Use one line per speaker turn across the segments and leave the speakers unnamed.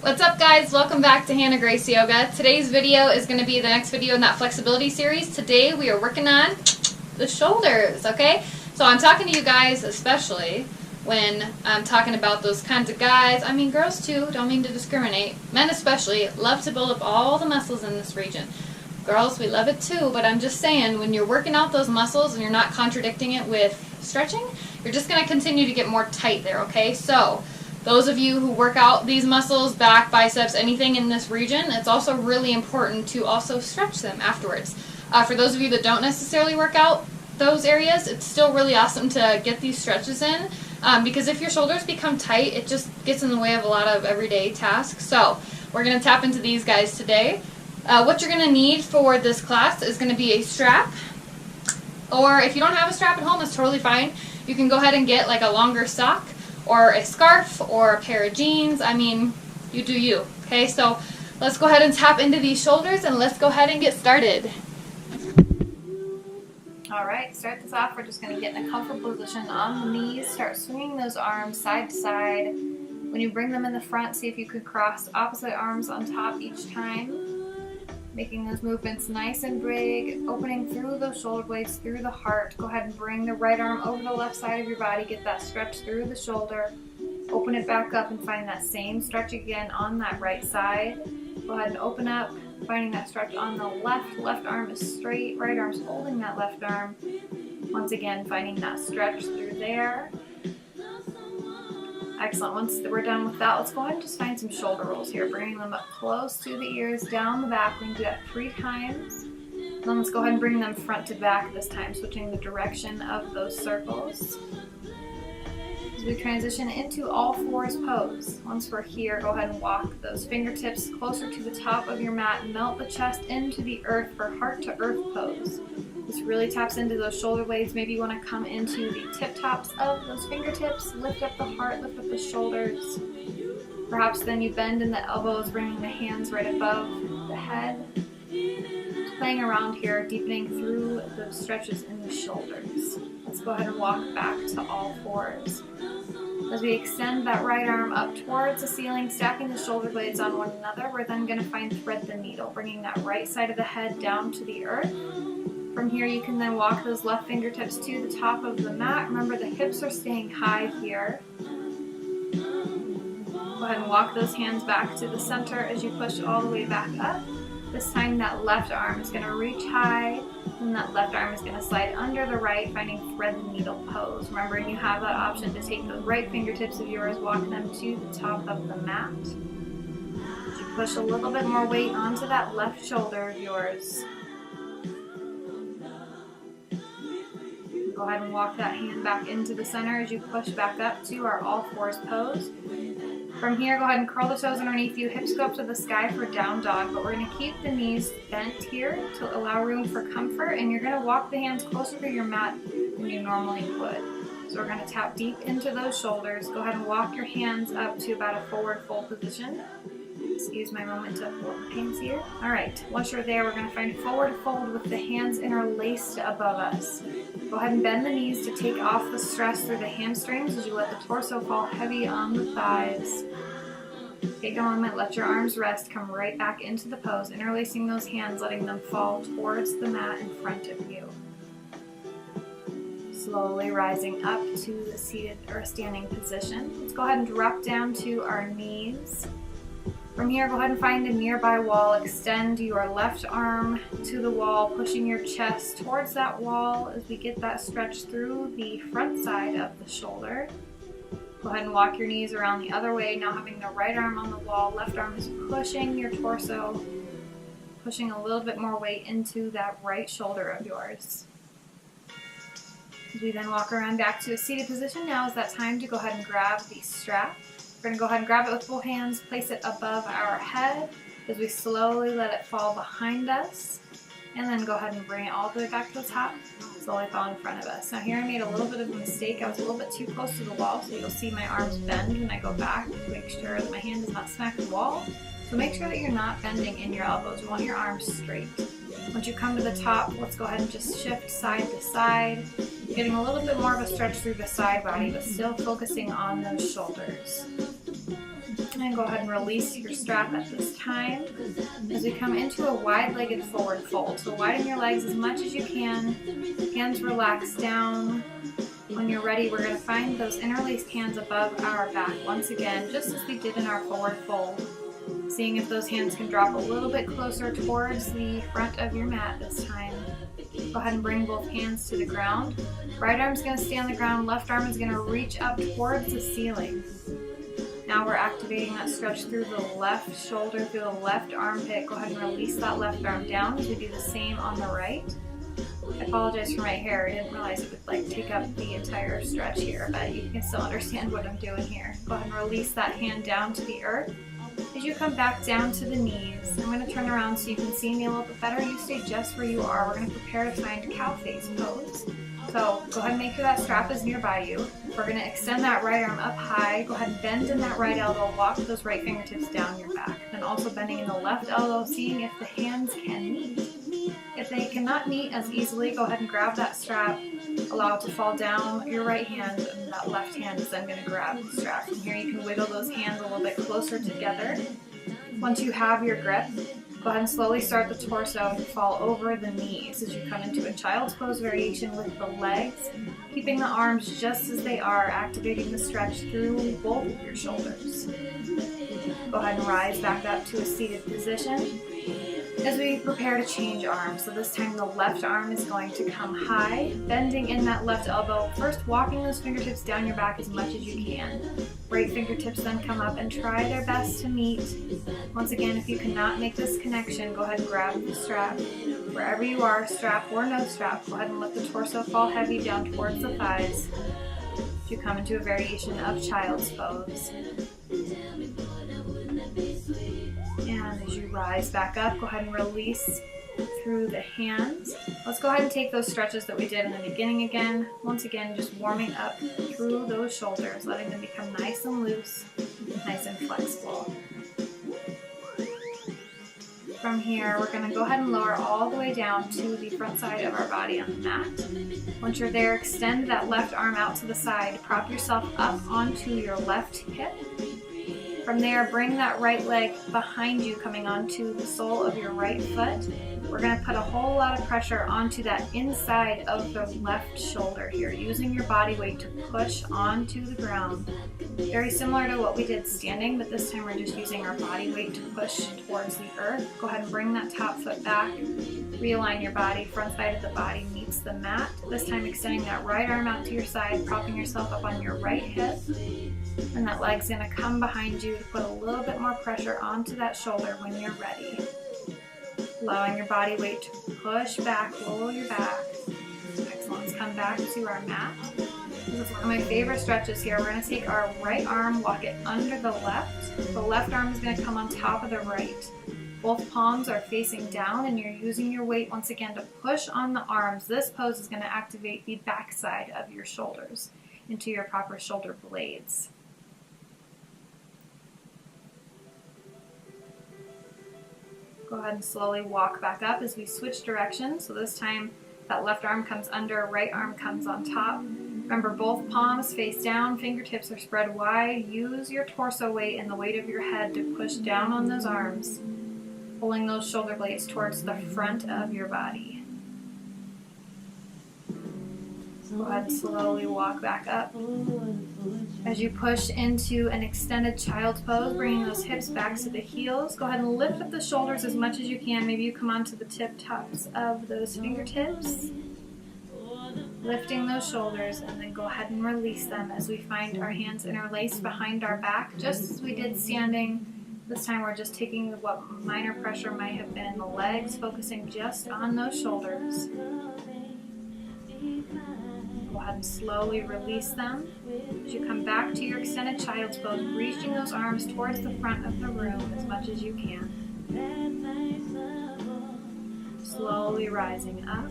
What's up, guys? Welcome back to Hannah Grace Yoga. Today's video is going to be the next video in that flexibility series. Today we are working on the shoulders, okay? So I'm talking to you guys especially when I'm talking about those kinds of guys. I mean girls too, don't mean to discriminate. Men especially love to build up all the muscles in this region. Girls, we love it too, but I'm just saying when you're working out those muscles and you're not contradicting it with stretching, you're just going to continue to get more tight there, okay? So those of you who work out these muscles, back, biceps, anything in this region, it's also really important to also stretch them afterwards. For those of you that don't necessarily work out those areas, it's still really awesome to get these stretches in because if your shoulders become tight, it just gets in the way of a lot of everyday tasks. So we're going to tap into these guys today. What you're going to need for this class is going to be a strap, or if you don't have a strap at home, it's totally fine. You can go ahead and get like a longer sock, or a scarf, or a pair of jeans. I mean, you do you. Okay, so let's go ahead and tap into these shoulders and let's go ahead and get started. Alright, start this off. We're just going to get in a comfortable position on the knees. Start swinging those arms side to side. When you bring them in the front, see if you could cross opposite arms on top each time. Making those movements nice and big, opening through those shoulder blades, through the heart. Go ahead and bring the right arm over the left side of your body. Get that stretch through the shoulder. Open it back up and find that same stretch again on that right side. Go ahead and open up, finding that stretch on the left. Left arm is straight, right arm's holding that left arm. Once again, finding that stretch through there. Excellent. Once we're done with that, let's go ahead and just find some shoulder rolls here, bringing them up close to the ears, down the back. We can do that 3 times. Then let's go ahead and bring them front to back this time, switching the direction of those circles. As we transition into all fours pose, once we're here, go ahead and walk those fingertips closer to the top of your mat, melt the chest into the earth for heart to earth pose. This really taps into those shoulder blades. Maybe you want to come into the tip tops of those fingertips, lift up the heart, lift up the shoulders. Perhaps then you bend in the elbows, bringing the hands right above the head. Just playing around here, deepening through those stretches in the shoulders. Let's go ahead and walk back to all fours. As we extend that right arm up towards the ceiling, stacking the shoulder blades on one another, we're then going to find thread the needle, bringing that right side of the head down to the earth. From here, you can then walk those left fingertips to the top of the mat. Remember, the hips are staying high here. Go ahead and walk those hands back to the center as you push all the way back up. This time, that left arm is going to reach high, and that left arm is going to slide under the right, finding thread the needle pose. Remembering you have that option to take those right fingertips of yours, walk them to the top of the mat. As you push a little bit more weight onto that left shoulder of yours. Go ahead and walk that hand back into the center as you push back up to our all fours pose. From here, go ahead and curl the toes underneath you. Hips go up to the sky for down dog, but we're going to keep the knees bent here to allow room for comfort, and you're going to walk the hands closer to your mat than you normally would. So we're going to tap deep into those shoulders. Go ahead and walk your hands up to about a forward fold position. Excuse my moment to hold the hands here. Alright, once you're there, we're going to find forward fold with the hands interlaced above us. Go ahead and bend the knees to take off the stress through the hamstrings as you let the torso fall heavy on the thighs. Take a moment, let your arms rest, come right back into the pose, interlacing those hands, letting them fall towards the mat in front of you. Slowly rising up to the seated or standing position. Let's go ahead and drop down to our knees. From here, go ahead and find a nearby wall. Extend your left arm to the wall, pushing your chest towards that wall as we get that stretch through the front side of the shoulder. Go ahead and walk your knees around the other way. Now having the right arm on the wall, left arm is pushing your torso, pushing a little bit more weight into that right shoulder of yours. As we then walk around back to a seated position, now is that time to go ahead and grab the strap. We're going to go ahead and grab it with both hands, place it above our head as we slowly let it fall behind us, and then go ahead and bring it all the way back to the top, slowly fall in front of us. Now here I made a little bit of a mistake. I was a little bit too close to the wall, so you'll see my arms bend when I go back to make sure that my hand does not smack the wall. So make sure that you're not bending in your elbows. You want your arms straight. Once you come to the top, let's go ahead and just shift side to side, getting a little bit more of a stretch through the side body, but still focusing on those shoulders.
And go ahead and release your strap at this time as we come into a wide-legged forward fold. So widen your legs as much as you can, hands relax down. When you're ready, we're going to find those interlaced hands above our back once again, just as we did in our forward fold. Seeing if those hands can drop a little bit closer towards the front of your mat this time. Go ahead and bring both hands to the ground. Right arm's going to stay on the ground, left arm is going to reach up towards the ceiling. Now we're activating that stretch through the left shoulder, through the left armpit. Go ahead and release that left arm down as we do the same on the right. I apologize for my hair. I didn't realize it would take up the entire stretch here, but you can still understand what I'm doing here. Go ahead and release that hand down to the earth. As you come back down to the knees, I'm going to turn around so you can see me a little bit better. You stay just where you are. We're going to prepare to find cow face pose. So go ahead and make sure that strap is nearby you. We're going to extend that right arm up high. Go ahead and bend in that right elbow. Walk those right fingertips down your back. Then also bending in the left elbow, seeing if the hands can meet. If they cannot meet as easily, go ahead and grab that strap. Allow it to fall down your right hand, and that left hand is then going to grab the strap. From here you can wiggle those hands a little bit closer together. Once you have your grip, go ahead and slowly start the torso to fall over the knees as you come into a child's pose variation with the legs, keeping the arms just as they are, activating the stretch through both of your shoulders. Go ahead and rise back up to a seated position as we prepare to change arms. So this time the left arm is going to come high, bending in that left elbow, first walking those fingertips down your back as much as you can. Right fingertips then come up and try their best to meet. Once again, if you cannot make this connection, go ahead and grab the strap. Wherever you are, strap or no strap, go ahead and let the torso fall heavy down towards the thighs as you come into a variation of child's pose. And as you rise back up, go ahead and release through the hands. Let's go ahead and take those stretches that we did in the beginning again. Once again, just warming up through those shoulders, letting them become nice and loose, nice and flexible. From here, we're going to go ahead and lower all the way down to the front side of our body on the mat. Once you're there, extend that left arm out to the side. Prop yourself up onto your left hip. From there, bring that right leg behind you, coming onto the sole of your right foot. We're going to put a whole lot of pressure onto that inside of the left shoulder here, using your body weight to push onto the ground. Very similar to what we did standing, but this time we're just using our body weight to push towards the earth. Go ahead and bring that top foot back. Realign your body. Front side of the body meets the mat. This time extending that right arm out to your side, propping yourself up on your right hip. And that leg's going to come behind you to put a little bit more pressure onto that shoulder when you're ready. Allowing your body weight to push back, roll your back. Excellent. Let's come back to our mat. This is one of my favorite stretches here. We're going to take our right arm, walk it under the left. The left arm is going to come on top of the right. Both palms are facing down and you're using your weight once again to push on the arms. This pose is going to activate the back side of your shoulders into your proper shoulder blades. Go ahead and slowly walk back up as we switch directions. So this time that left arm comes under, right arm comes on top. Remember, both palms face down, fingertips are spread wide. Use your torso weight and the weight of your head to push down on those arms, pulling those shoulder blades towards the front of your body. Go ahead and slowly walk back up. As you push into an extended child's pose, bringing those hips back to the heels, go ahead and lift up the shoulders as much as you can. Maybe you come onto the tip tops of those fingertips, lifting those shoulders, and then go ahead and release them as we find our hands interlaced behind our back, just as we did standing. This time we're just taking what minor pressure might have been in the legs, focusing just on those shoulders. Go ahead and slowly release them. As you come back to your extended child's pose, reaching those arms towards the front of the room as much as you can. Slowly rising up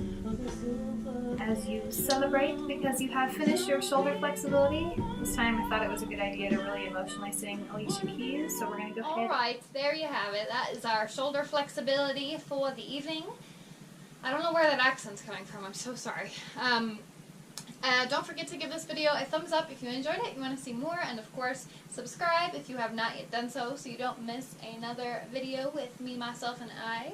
as you celebrate because you have finished your shoulder flexibility. This time I thought it was a good idea to really emotionally sing Alicia Keys, so we're going to go ahead.
Alright, there you have it. That is our shoulder flexibility for the evening. I don't know where that accent's coming from. I'm so sorry. Don't forget to give this video a thumbs up if you enjoyed it, you want to see more, and of course, subscribe if you have not yet done so you don't miss another video with me, myself, and I.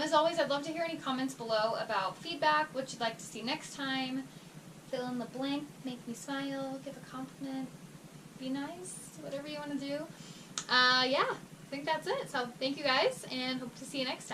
As always, I'd love to hear any comments below about feedback, what you'd like to see next time. Fill in the blank, make me smile, give a compliment, be nice, whatever you want to do. Yeah, I think that's it. So thank you guys, and hope to see you next time.